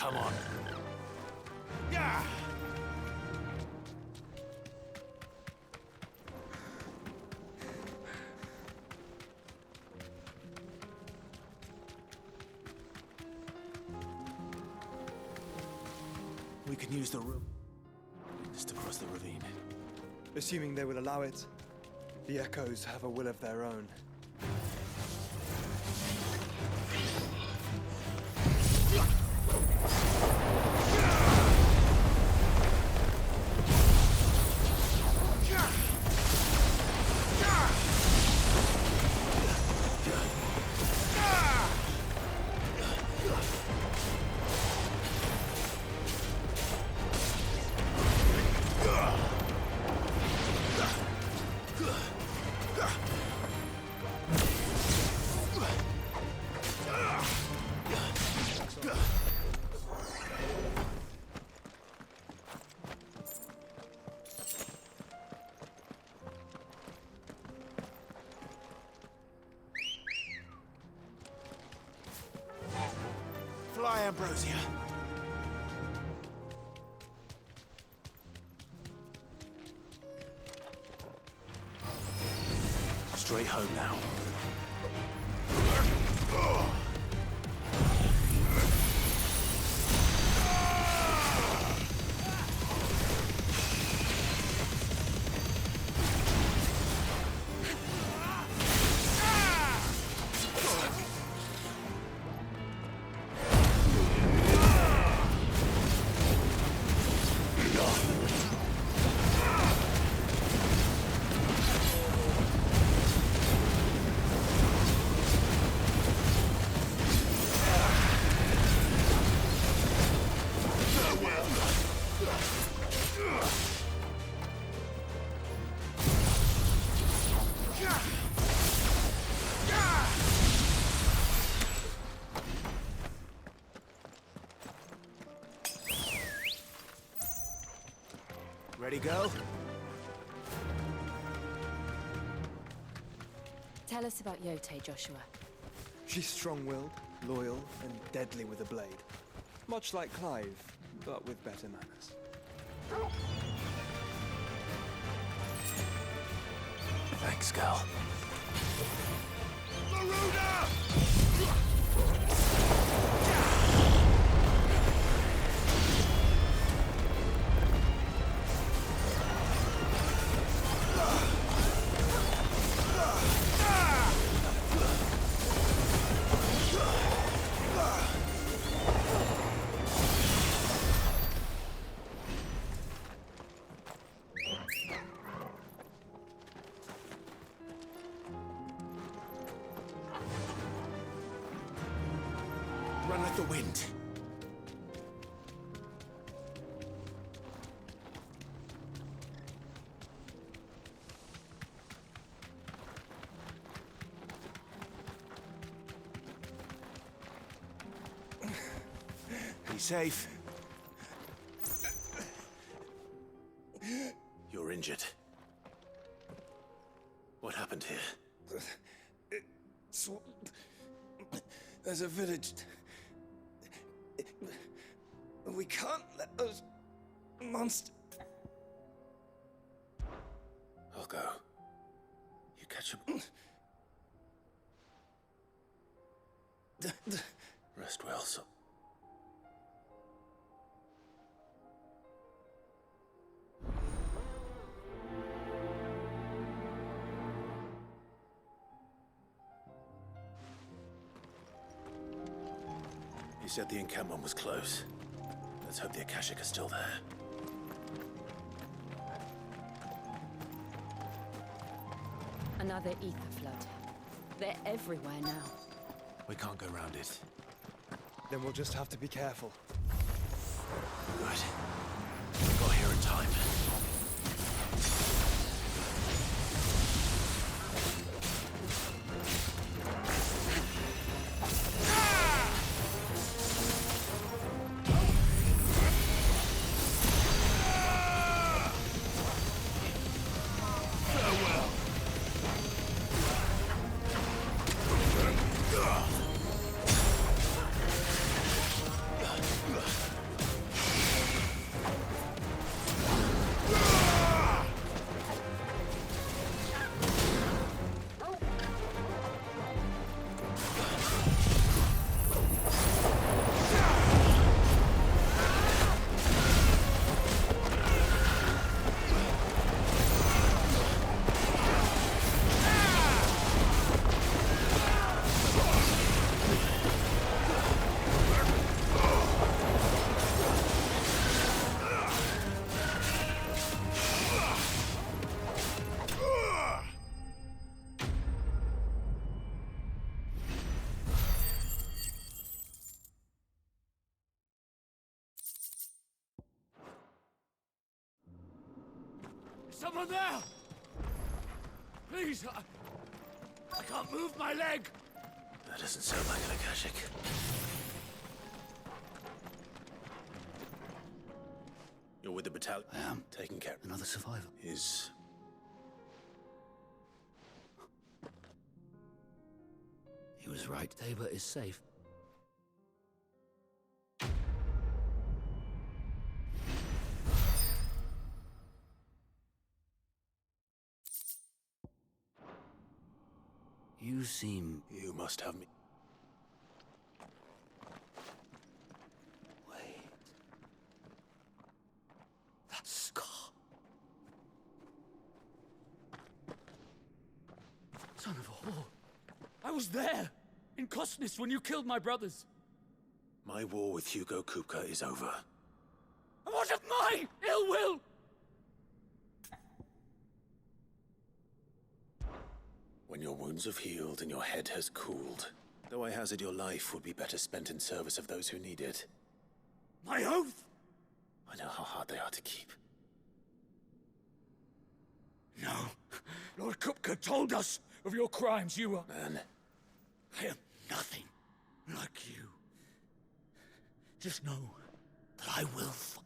Come on. Yeah! We can use the room just to cross the ravine. Assuming they will allow it, the echoes have a will of their own. Fly, Ambrosia. Straight home now. Ready, go? Tell us about Yote, Joshua. She's strong-willed, loyal, and deadly with a blade. Much like Clive, but with better manners. Thanks, girl. Maruna! Run like the wind. Be safe. You're injured. What happened here? There's a village. We can't let those monsters. I'll go. You catch him. Rest well, so. You said the encampment was close. Let's hope the Akashic is still there. Another ether flood. They're everywhere now. We can't go round it. Then we'll just have to be careful. Good. We got here in time. Ugh. Someone there! Please, I can't move my leg! That doesn't sound like an Akashic. You're with the battalion? I am. Taking care. Another survivor. Is... He was right. Tabor is safe. You seem... You must have me. Wait. That scar. Son of a whore. I was there! In Kosnis when you killed my brothers! My war with Hugo Kupka is over. And what of my ill will? When your wounds have healed and your head has cooled, though I hazard your life would be better spent in service of those who need it. My oath! I know how hard they are to keep. No. Lord Kupka told us of your crimes. You are... Man, I am nothing like you. Just know that I will fight.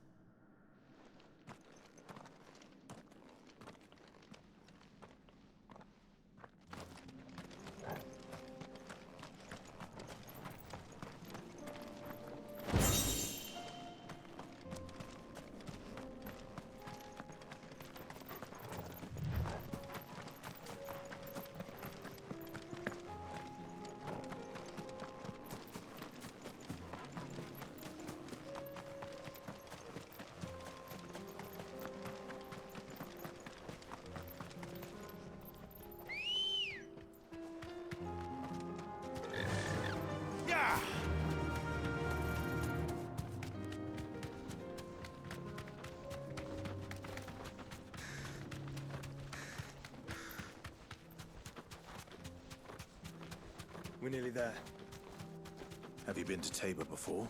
We're nearly there. have you been to Tabor before?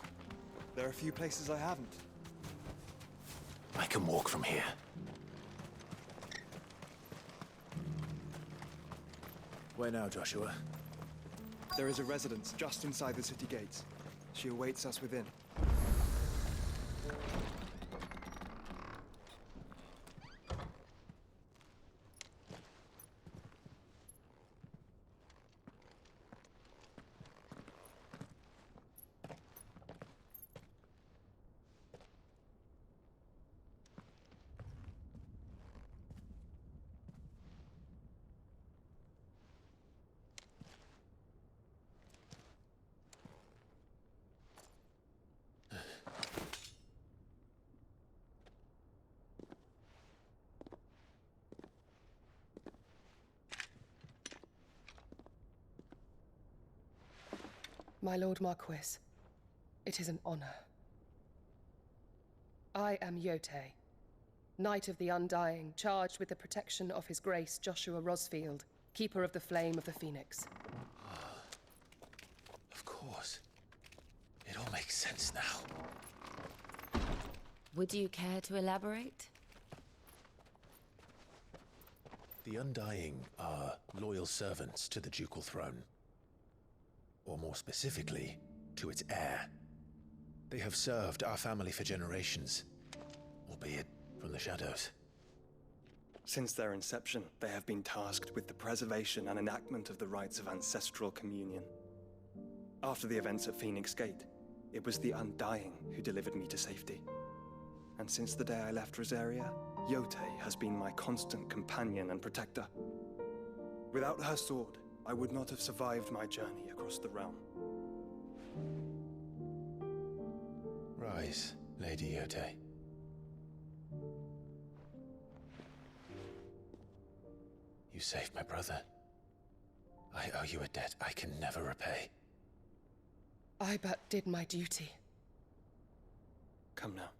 There are a few places I haven't. I can walk from here. Where now, Joshua? There is a residence just inside the city gates. She awaits us within. My Lord Marquis, it is an honor. I am Yotei, Knight of the Undying, charged with the protection of His Grace Joshua Rosfield, Keeper of the Flame of the Phoenix. Of course. It all makes sense now. Would you care to elaborate? The Undying are loyal servants to the ducal throne. Or more specifically, to its heir. They have served our family for generations, albeit from the shadows. Since their inception, they have been tasked with the preservation and enactment of the rites of ancestral communion. After the events at Phoenix Gate, it was the Undying who delivered me to safety. And since the day I left Rosaria, Yotei has been my constant companion and protector. Without her sword, I would not have survived my journey across the realm. Rise, Lady Yotei. You saved my brother. I owe you a debt I can never repay. I but did my duty. Come now.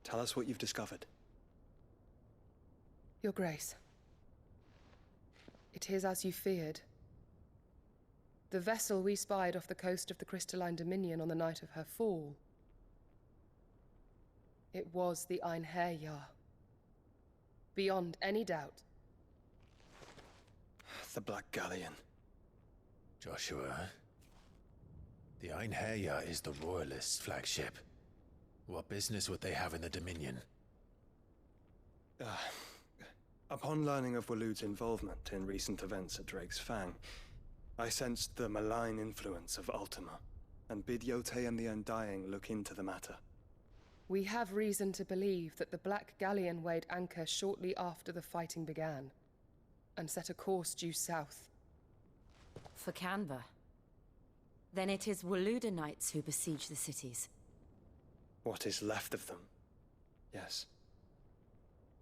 Tell us what you've discovered. Your Grace. It is as you feared. The vessel we spied off the coast of the Crystalline Dominion on the night of her fall. It was the Einherjar. beyond any doubt. The Black Galleon. Joshua, the Einherja is the Royalists' flagship. What business would they have in the Dominion? Upon learning of Waloed's involvement in recent events at Drake's Fang, I sensed the malign influence of Ultima, and bid Yote and the Undying look into the matter. We have reason to believe that the Black Galleon weighed anchor shortly after the fighting began, and set a course due south. For Canva. Then it is Waloeda knights who besiege the cities. What is left of them, yes.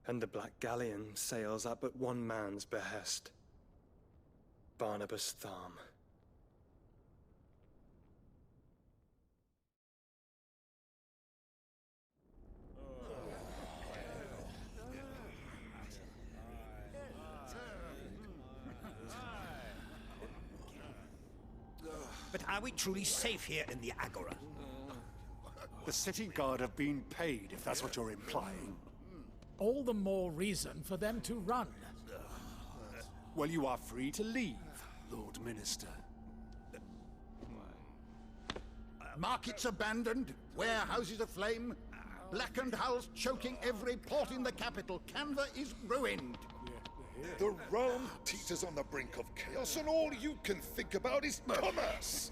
And the Black Galleon sails at but one man's behest. Barnabas Tharm. But are we truly safe here in the Agora? The city guard have been paid, if that's what you're implying. All the more reason for them to run. Well, you are free to leave, Lord Minister. Markets abandoned, warehouses aflame, blackened hulls choking every port in the capital. Canva is ruined. The realm teeters on the brink of chaos, and all you can think about is commerce!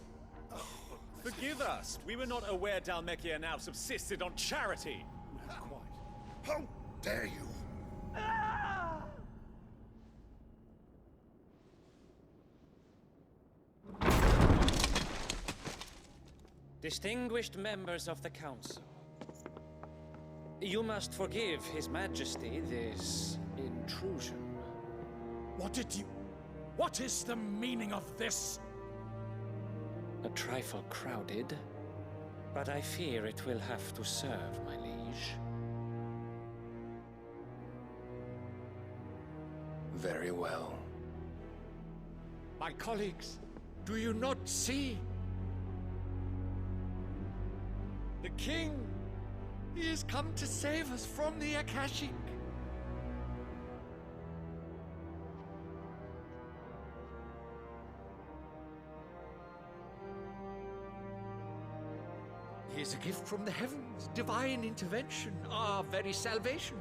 Forgive us! We were not aware Dhalmekia now subsisted on charity! How dare you! Distinguished members of the Council, you must forgive His Majesty this intrusion. What is the meaning of this? A trifle crowded, but I fear it will have to serve, my liege. Very well. My colleagues, do you not see? The king! He has come to save us from the Akashic! He is a gift from the heavens, divine intervention, our very salvation.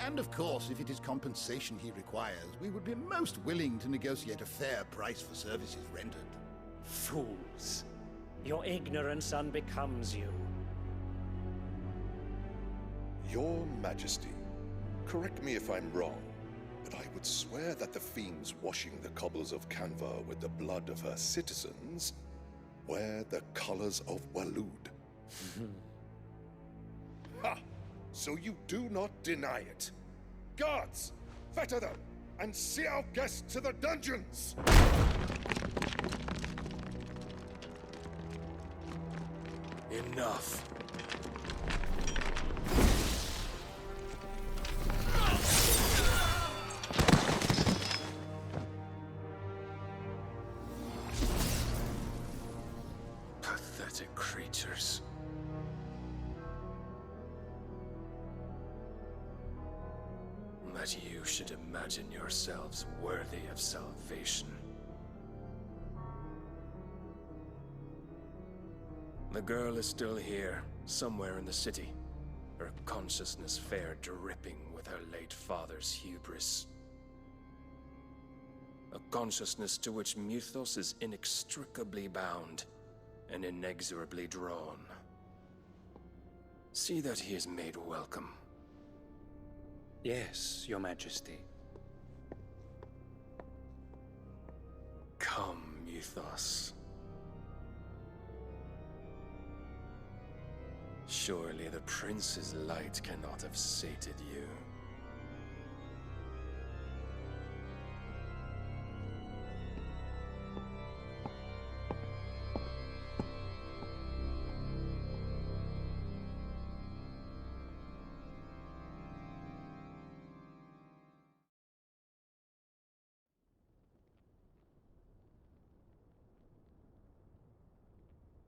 And of course, if it is compensation he requires, we would be most willing to negotiate a fair price for services rendered. Fools! Your ignorance unbecomes you. Your Majesty, correct me if I'm wrong, but I would swear that the fiends washing the cobbles of Canva with the blood of her citizens wear the colors of Waloed. Ha! So you do not deny it. Guards, fetter them, and see our guests to the dungeons! Enough. Pathetic creatures. That you should imagine yourselves worthy of salvation. The girl is still here, somewhere in the city, her consciousness fair dripping with her late father's hubris. A consciousness to which Mythos is inextricably bound and inexorably drawn. See that he is made welcome. Yes, Your Majesty. Come, Mythos. Surely the prince's light cannot have sated you.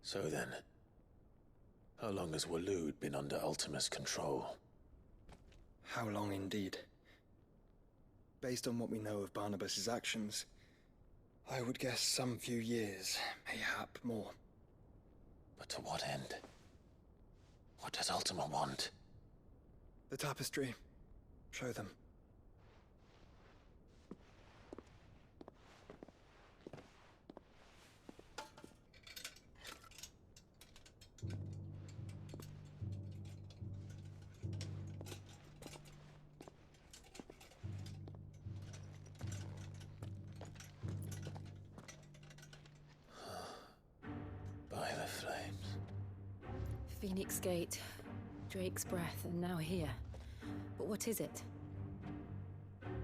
So then, how long has Waloed been under Ultima's control? How long indeed? Based on what we know of Barnabas's actions, I would guess some few years, mayhap more. But to what end? What does Ultima want? The tapestry. Show them. By the flames. Phoenix Gate, Drake's Breath, and now here. But what is it?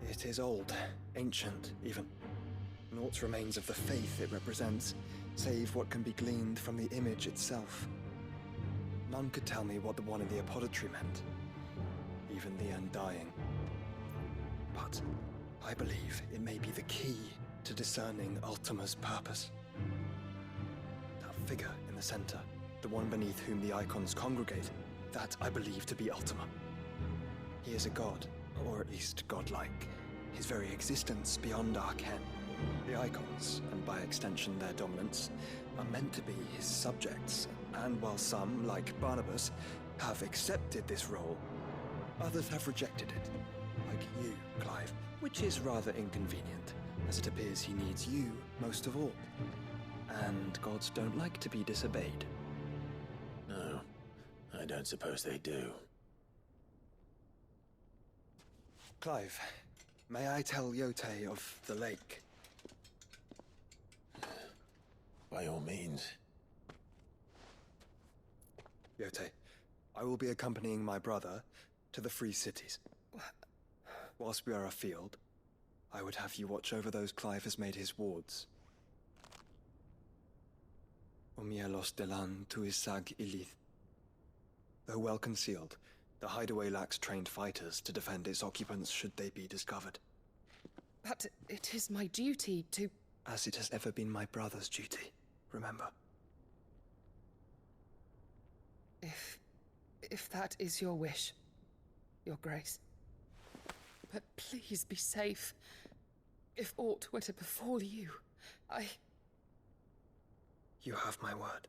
It is old, ancient, even. Naught remains of the faith it represents, save what can be gleaned from the image itself. None could tell me what the one in the apothecary meant, even the Undying. But I believe it may be the key to discerning Ultima's purpose. That figure in the center, the one beneath whom the icons congregate, that I believe to be Ultima. He is a god, or at least godlike. His very existence beyond our ken. The icons, and by extension their dominance, are meant to be his subjects, and while some, like Barnabas, have accepted this role, others have rejected it, like you, Clive, which is rather inconvenient, as it appears he needs you most of all. And gods don't like to be disobeyed. No, I don't suppose they do. Clive, may I tell Yote of the lake? By all means. Yote, I will be accompanying my brother to the Free Cities. Whilst we are afield, I would have you watch over those Clive has made his wards. Omielos delan tuisag ilith. Though well concealed, the hideaway lacks trained fighters to defend its occupants should they be discovered. But it is my duty to... As it has ever been my brother's duty, remember. If that is your wish, Your Grace. But please be safe. If aught were to befall you, You have my word.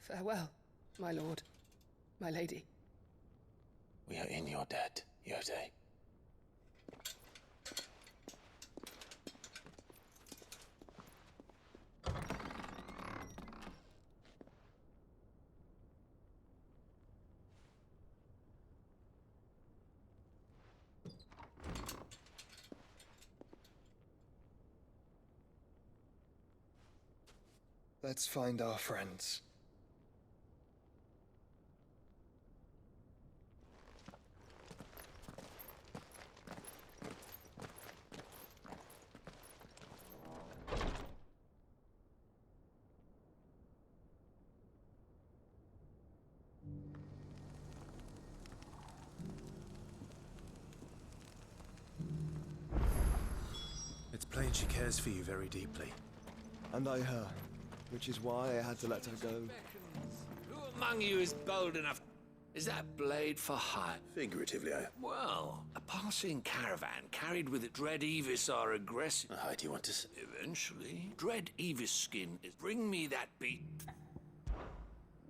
Farewell, my lord, my lady. We are in your debt, Yote. Let's find our friends. It's plain she cares for you very deeply. And I her, which is why I had to let her go. Who among you is bold enough? Is that blade for hire? Figuratively, Well, a passing caravan carried with it Dread Evis are aggressive. How do you want to s- Eventually, Dread Evis skin is bring me that beat.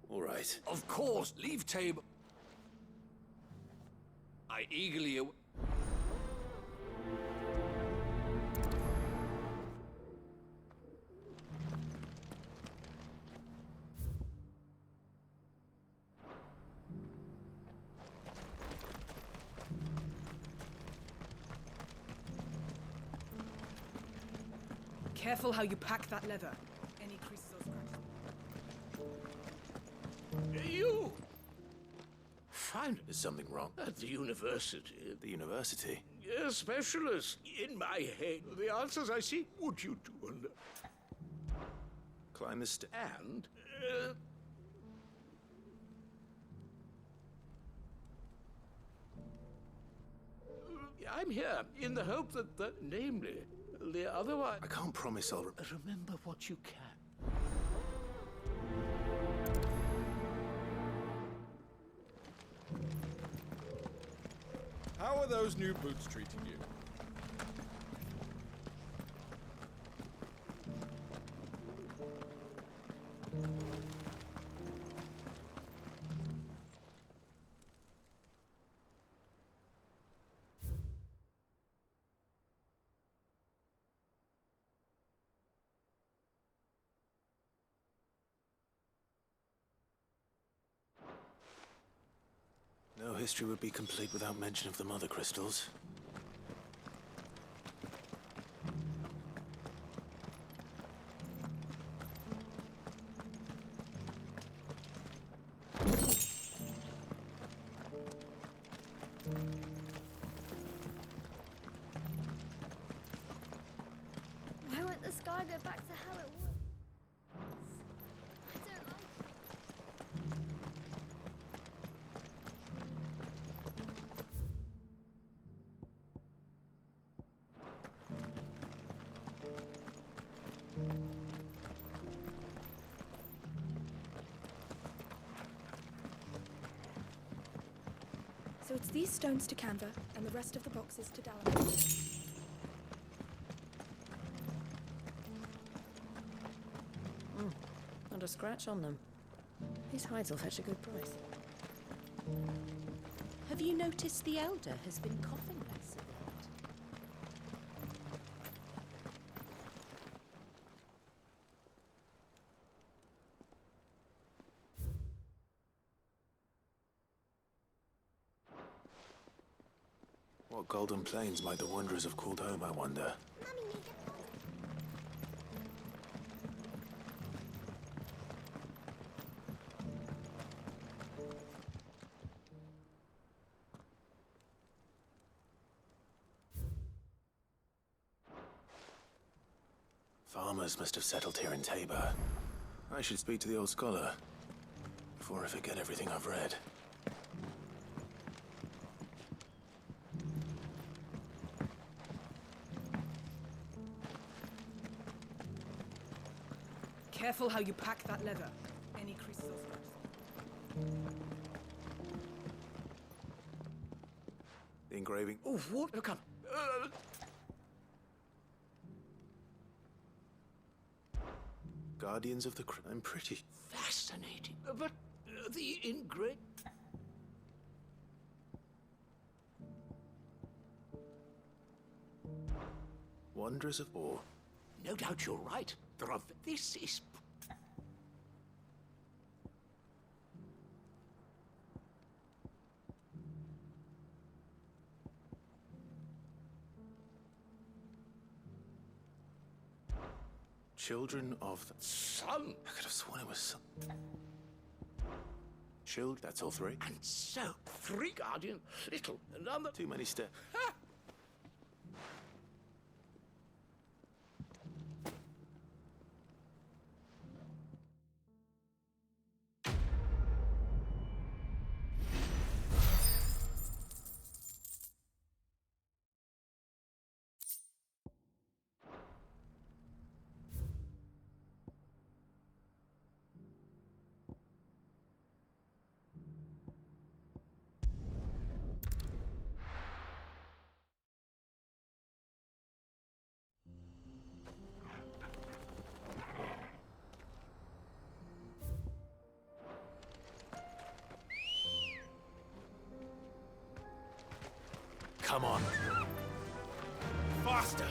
All right. Of course, leave table. I eagerly Careful how you pack that leather. Any creases or scratches. You! Find Is something wrong? at the university. The university? A specialist. In my head, the answers I seek. Would you do under? Climb the st- And I'm here in the hope that, namely, the other one... I can't promise I'll... Remember what you can. How are those new boots treating you? No history would be complete without mention of the mother crystals. Why won't the sky go back to how it was? I don't like it. So it's these stones to Canva, and the rest of the boxes to Dallas. Not a scratch on them. These hides will fetch a good price. Have you noticed the Elder has been coughing less? What golden plains might the wanderers have called home, I wonder? Farmers must have settled here in Tabor. I should speak to the old scholar before I forget everything I've read. Careful how you pack that leather. Any creases or scratches. The engraving. Oh, what? Look up. Guardians of the I'm pretty... Fascinating. But the ingrate... Wanderers of War. No doubt you're right. There are... This is... Children of the... Son! I could have sworn it was son. That's all three. And so... 3 guardian, little, another... Too many steps. Come on. Faster!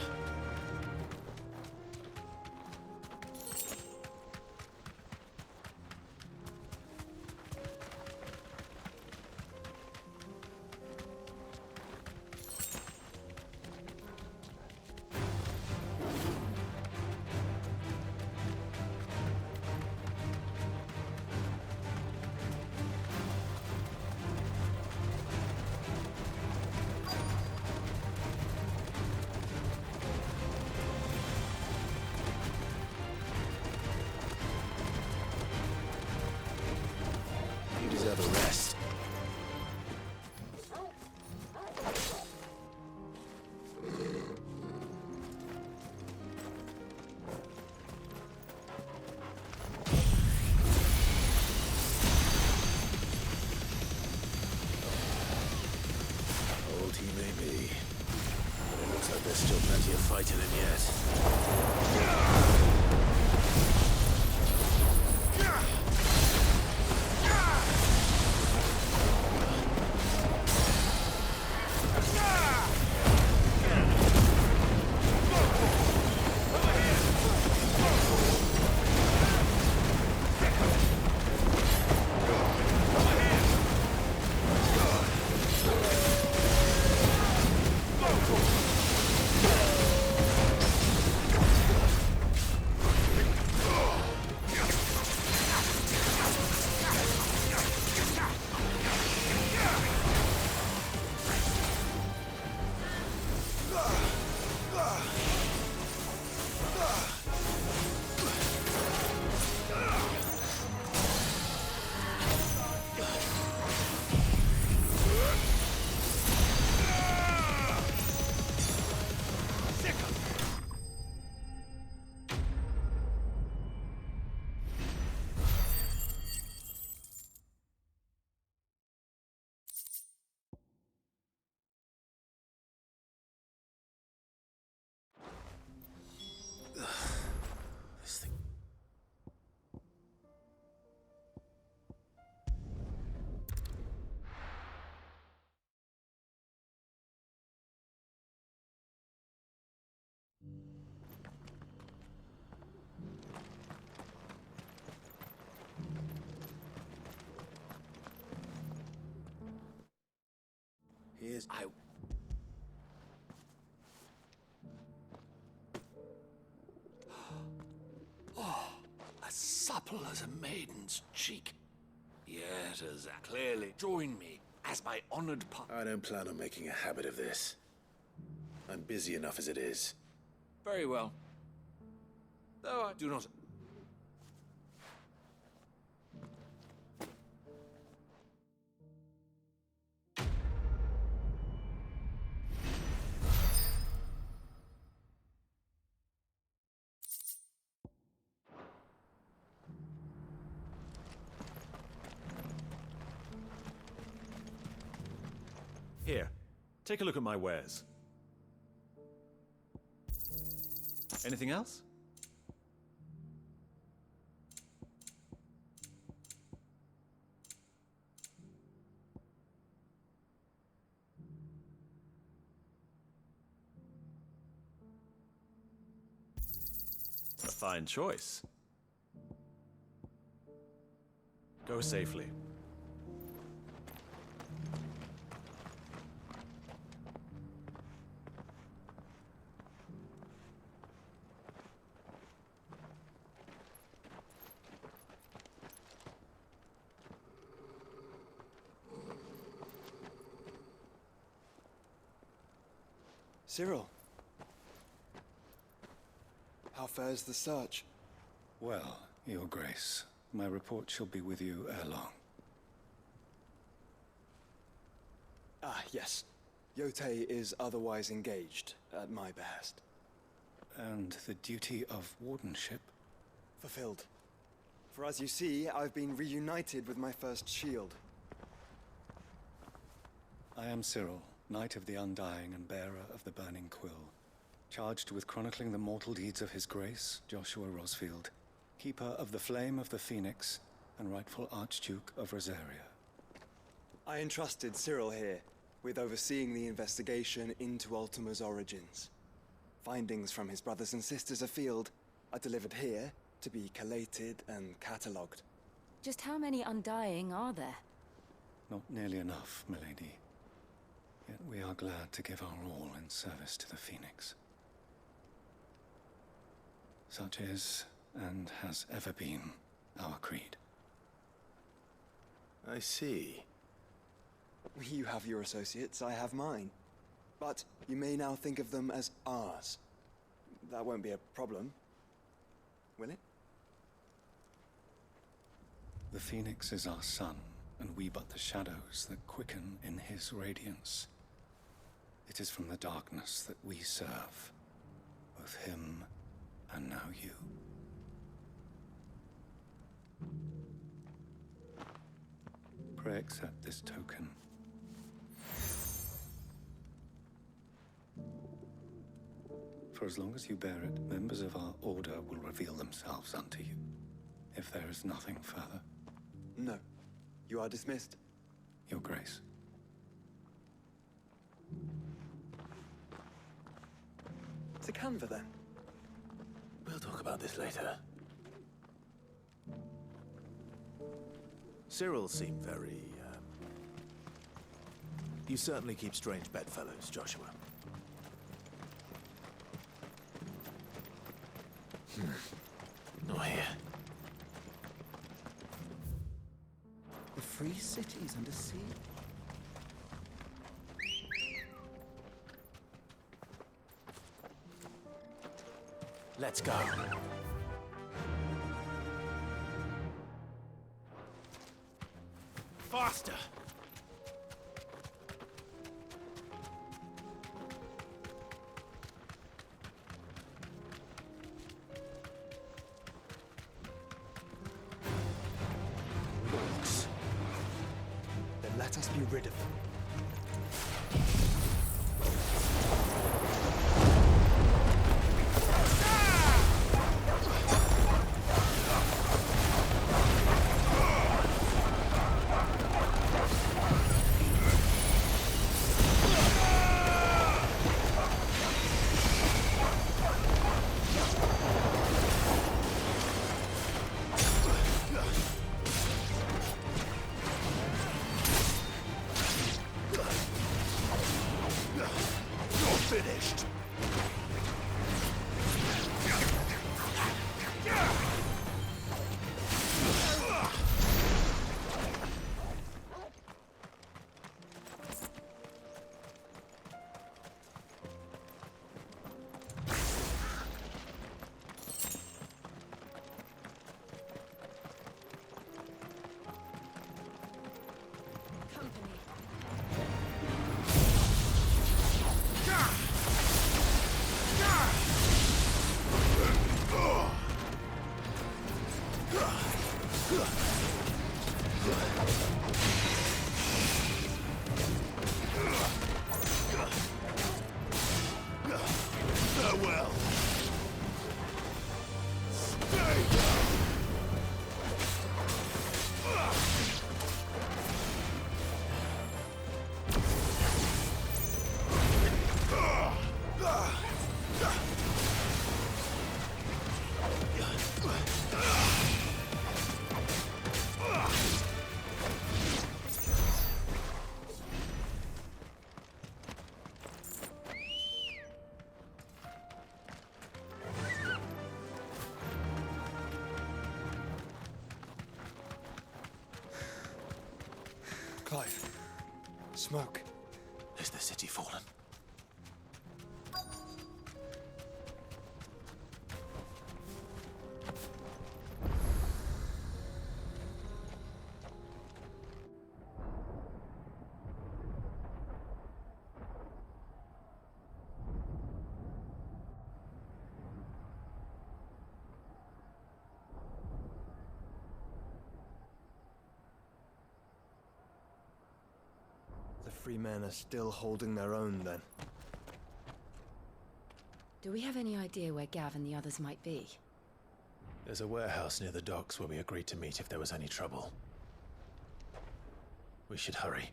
fight in him yet. Here's... Oh, as supple as a maiden's cheek. Yet as clearly join me as my honored I don't plan on making a habit of this. I'm busy enough as it is. Very well. Though I do not... Here, take a look at my wares. Anything else? A fine choice. Go safely. Cyril. How fares the search? Well, Your Grace, my report shall be with you ere long. Ah, yes. Yotei is otherwise engaged, at my behest. And the duty of wardenship? Fulfilled. For as you see, I've been reunited with my first shield. I am Cyril, Knight of the Undying and bearer of the Burning Quill, charged with chronicling the mortal deeds of His Grace, Joshua Rosfield, Keeper of the Flame of the Phoenix and rightful Archduke of Rosaria. I entrusted Cyril here with overseeing the investigation into Ultima's origins. Findings from his brothers and sisters afield are delivered here to be collated and catalogued. Just how many Undying are there? Not nearly enough, milady. Yet we are glad to give our all in service to the Phoenix. Such is, and has ever been, our creed. I see. You have your associates, I have mine. But you may now think of them as ours. That won't be a problem, will it? The Phoenix is our sun, and we but the shadows that quicken in his radiance. It is from the darkness that we serve, both him and now you. Pray accept this token. For as long as you bear it, members of our order will reveal themselves unto you. If there is nothing further. No. You are dismissed. Your Grace. To Canva, then? We'll talk about this later. Cyril seemed very, You certainly keep strange bedfellows, Joshua. Not here. The free cities under siege. Let's go. Faster! Orcs. Then let us be rid of them. Finished. Farewell. Clive. Smoke. Is the city fallen? The free men are still holding their own, then. Do we have any idea where Gav and the others might be? There's a warehouse near the docks where we agreed to meet if there was any trouble. We should hurry.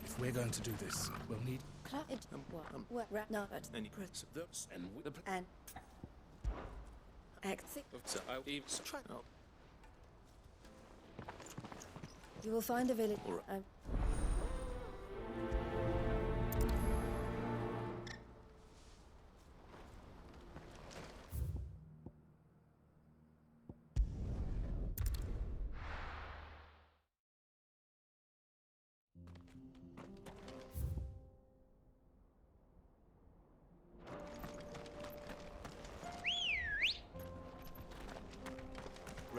If we're going to do this, we'll need... And... Exit. You will find a village...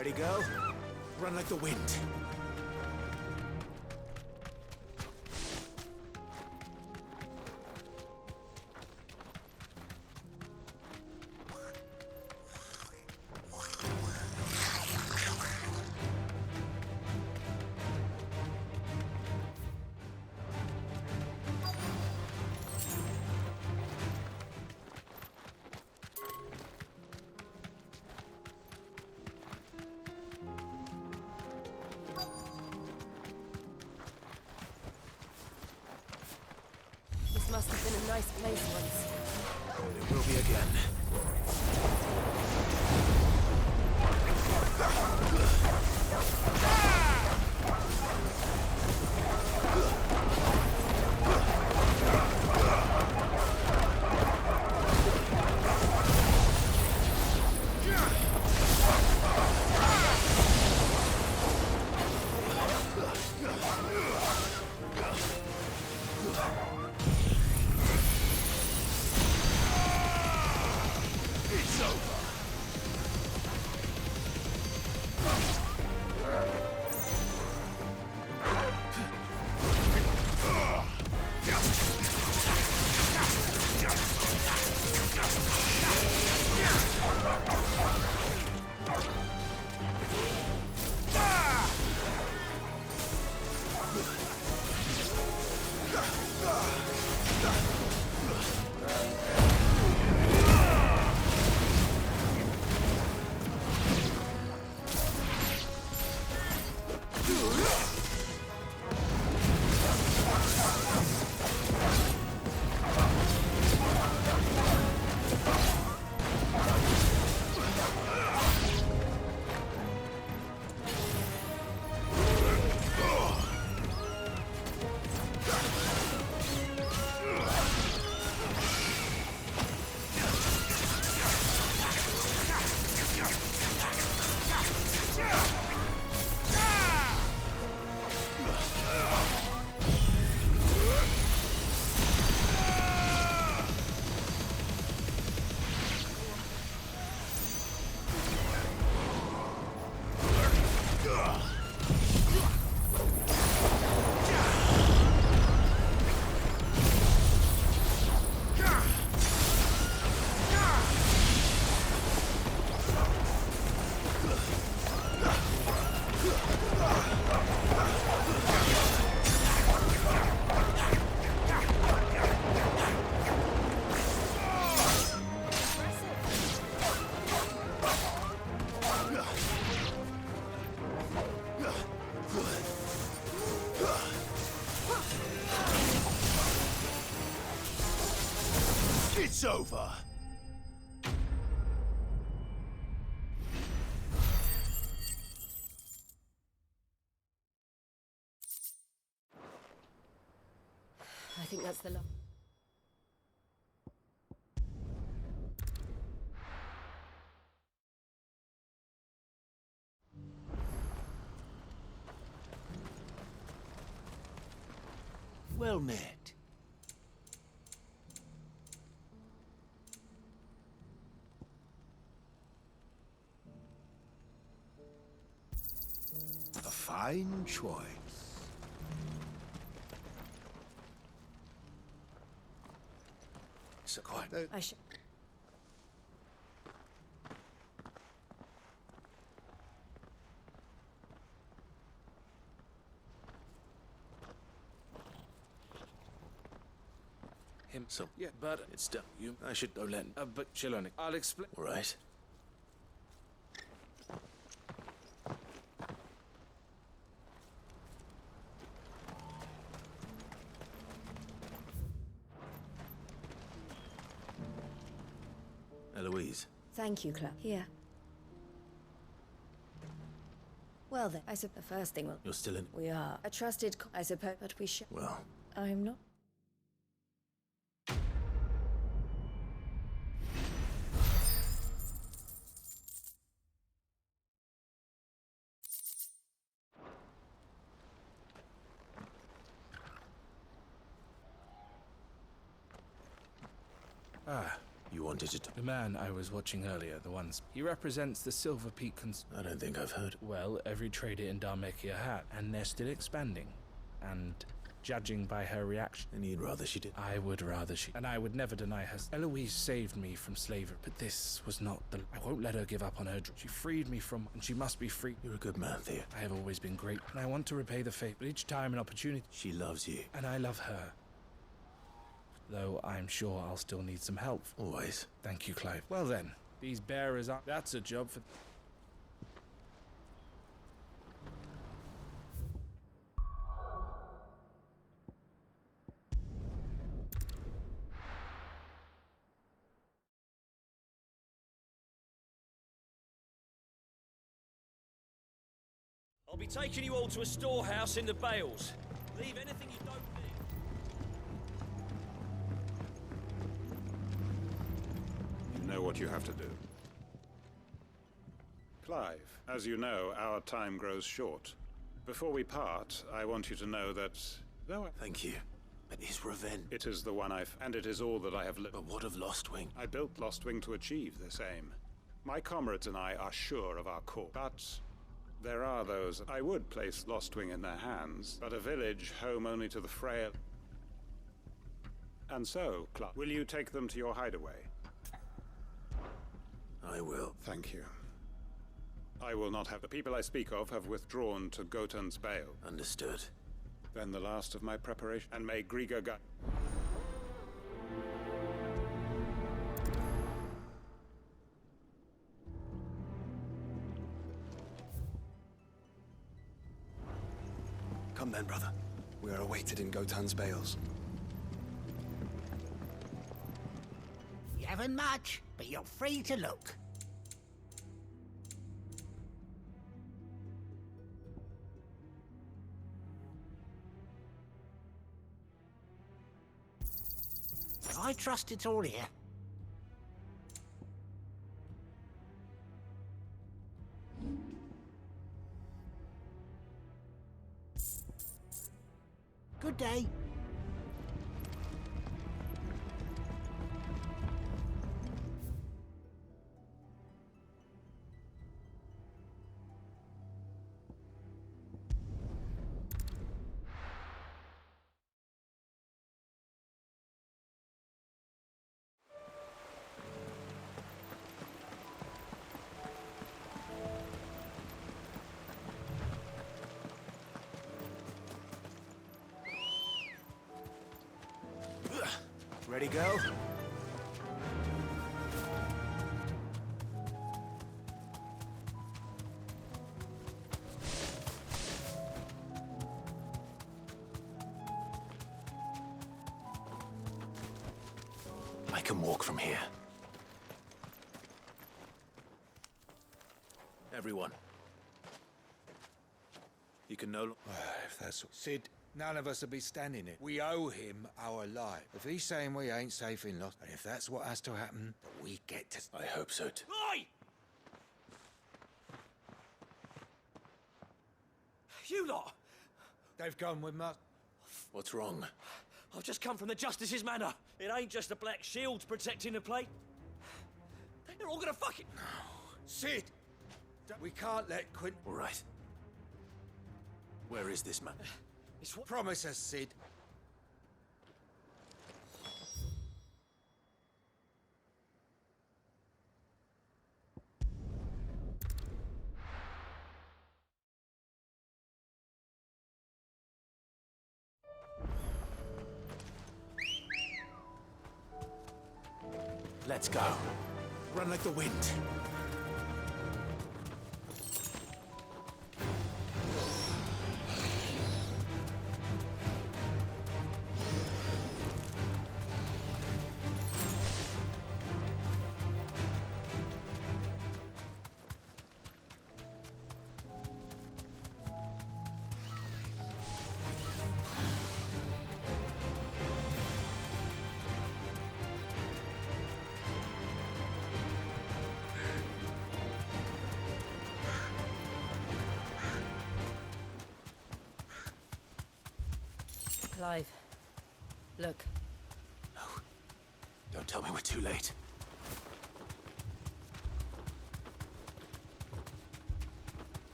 Ready, go? Run like the wind. This must have been a nice place once. It will be again. It's over. I think that's the Well met. A fine choice. So quite. I should. Him, so yeah, but it's done. I should go let. But Chilonik, I'll explain. All right. Eloise. Thank you, Club. Here. Well then, I suppose the first thing will... You're still in. We are. A trusted I suppose, but we should... Well. I'm not. Ah, you wanted to... The man I was watching earlier, the ones... He represents the Silver Peak I don't think I've heard. Well, every trader in Dhalmekia had, and they're still expanding. And judging by her reaction... And you'd rather she did? I would rather she... And I would never deny her... Eloise saved me from slavery, but this was not the... I won't let her give up on her dream. She freed me from... And she must be free. You're a good man, Theo. I have always been great, and I want to repay the favor. But each time an opportunity... She loves you. And I love her. Though I'm sure I'll still need some help. Always. Thank you, Clive. Well then, these bearers are... That's a job for... I'll be taking you all to a storehouse in the Bales. Leave anything you don't need. You know what you have to do. Clive, as you know, our time grows short. Before we part, I want you to know that... though Thank you. But his revenge... It is the one and it is all that I have lived. But what of Lostwing? I built Lostwing to achieve this aim. My comrades and I are sure of our cause. But... there are those. I would place Lostwing in their hands, but a village home only to the frail. And so, Clark, will you take them to your hideaway? I will. Thank you. I will not have... The people I speak of have withdrawn to Gotan's Bale. Understood. Then the last of my preparation, and may Griga guide... Come then, brother. We are awaited in Gotan's Bales. You haven't much, but you're free to look. I trust it's all here. Good day. Ready, go? I can walk from here. Everyone. You can no longer... If that's... Sid, none of us will be standing here. We owe him our life. If he's saying we ain't safe in Lost, and if that's what has to happen, that we get to... I hope so too. Oi! You lot! They've gone with us. What's wrong? I've just come from the Justice's manor. It ain't just the Black Shields protecting the plate. They're all gonna fucking... No. Sid! We can't let Quint... All right. Where is this man? It's what... Promise us, Sid. Let's go. Run like the wind. Clive, look. No. Don't tell me we're too late.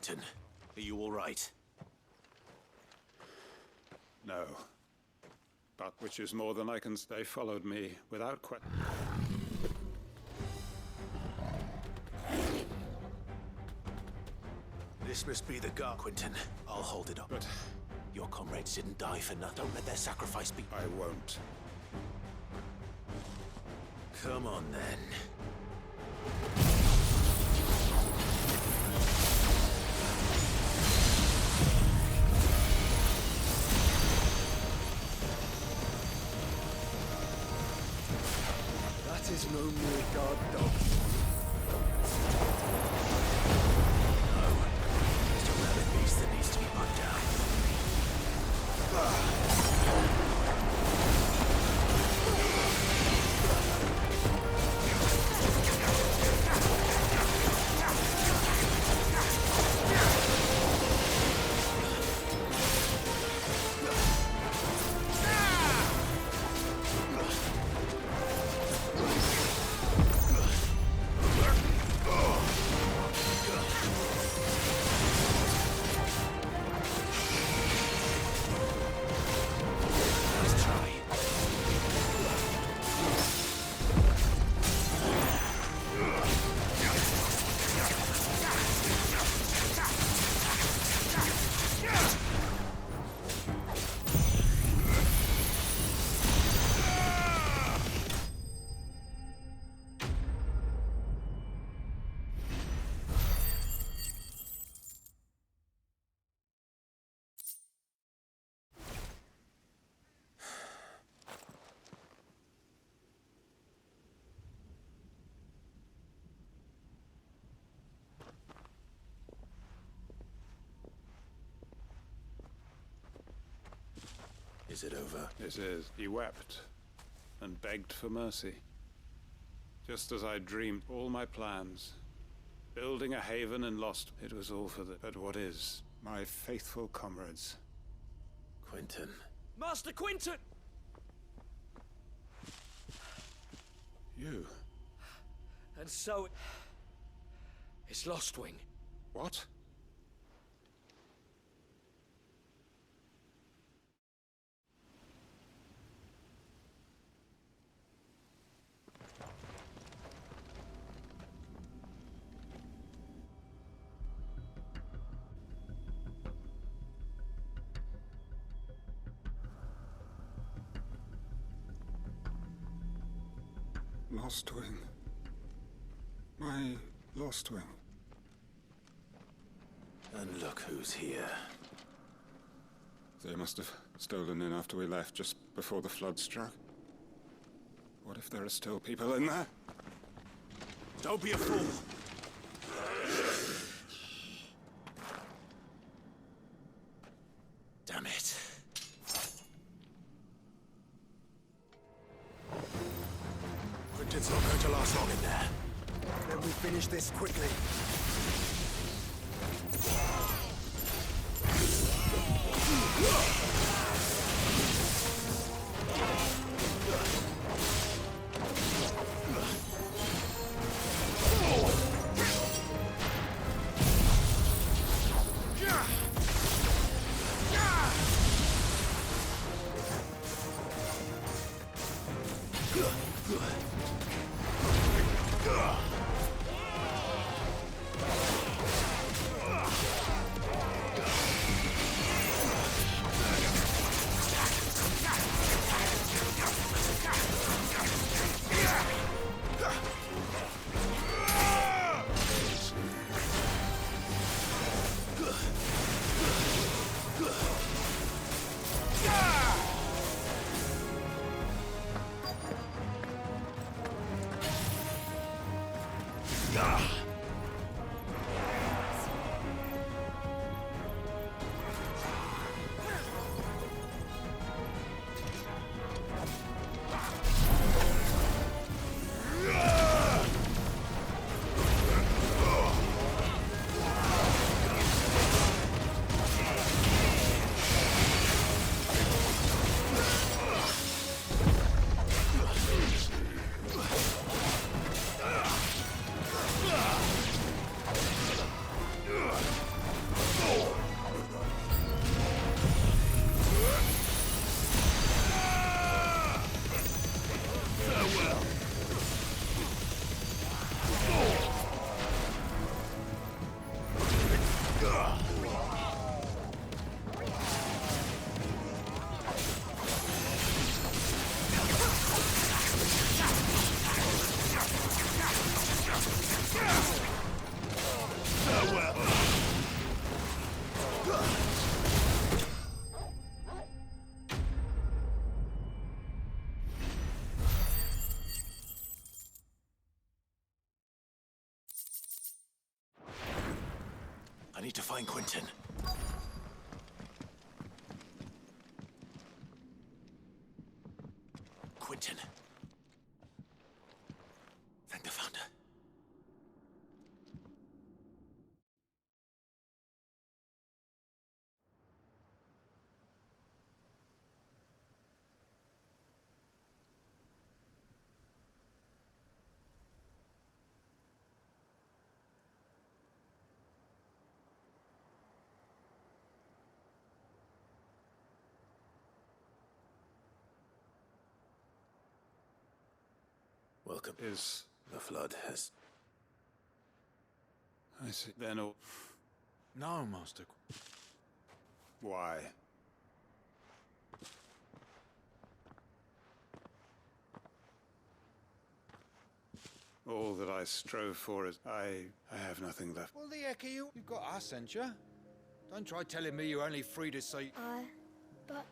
Quentin? Are you all right? No. But which is more than I can say. They followed me without question. This must be the guard, Quentin. I'll hold it up. But your comrades didn't die for nothing. Don't let their sacrifice be... I won't. Come on, then. That is no mere guard dog. Just a rabid beast that needs to be put down. Is it over? It is. He wept and begged for mercy. Just as I dreamed all my plans. Building a haven and lost. It was all for the... But what is? My faithful comrades. Quentin. Master Quentin! You? And so... it's Lostwing. What? Lostwing. My Lostwing. And look who's here. They must have stolen in after we left, just before the flood struck. What if there are still people in there? Don't be a fool! Damn it. Quentin's not going to last long in there. Then we finish this quickly. need to find Quentin. Quentin. Thank the Founder. Welcome. Is the flood has... I see. Then all... No, Master. Why? All that I strove for is... I have nothing left. Well, the heck are you? You've got us, ain't you? Don't try telling me you're only free to say... But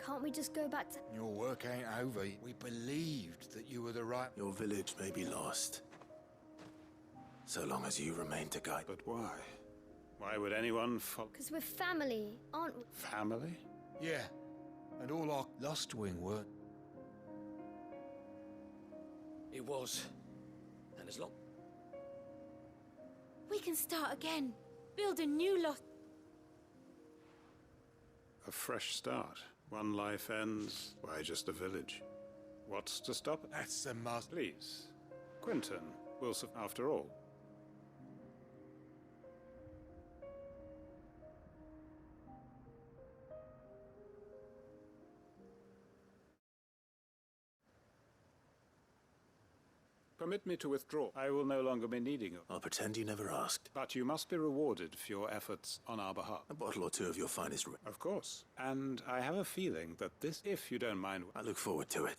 can't we just go back to... Your work ain't over. We believed that you were the right... Your village may be lost, so long as you remain to guide. But why? Why would anyone follow... Because we're family, aren't we? Family? Yeah. And all our Lost Wing were... It was. And as long... We can start again. Build a new lot. A fresh start. One life ends. Why, just a village. What's to stop it? That's the master. Please. Quentin. Wilson, after all. Permit me to withdraw. I will no longer be needing you. I'll pretend you never asked. But you must be rewarded for your efforts on our behalf. A bottle or two of your finest... Of course. And I have a feeling that this, if you don't mind... I look forward to it.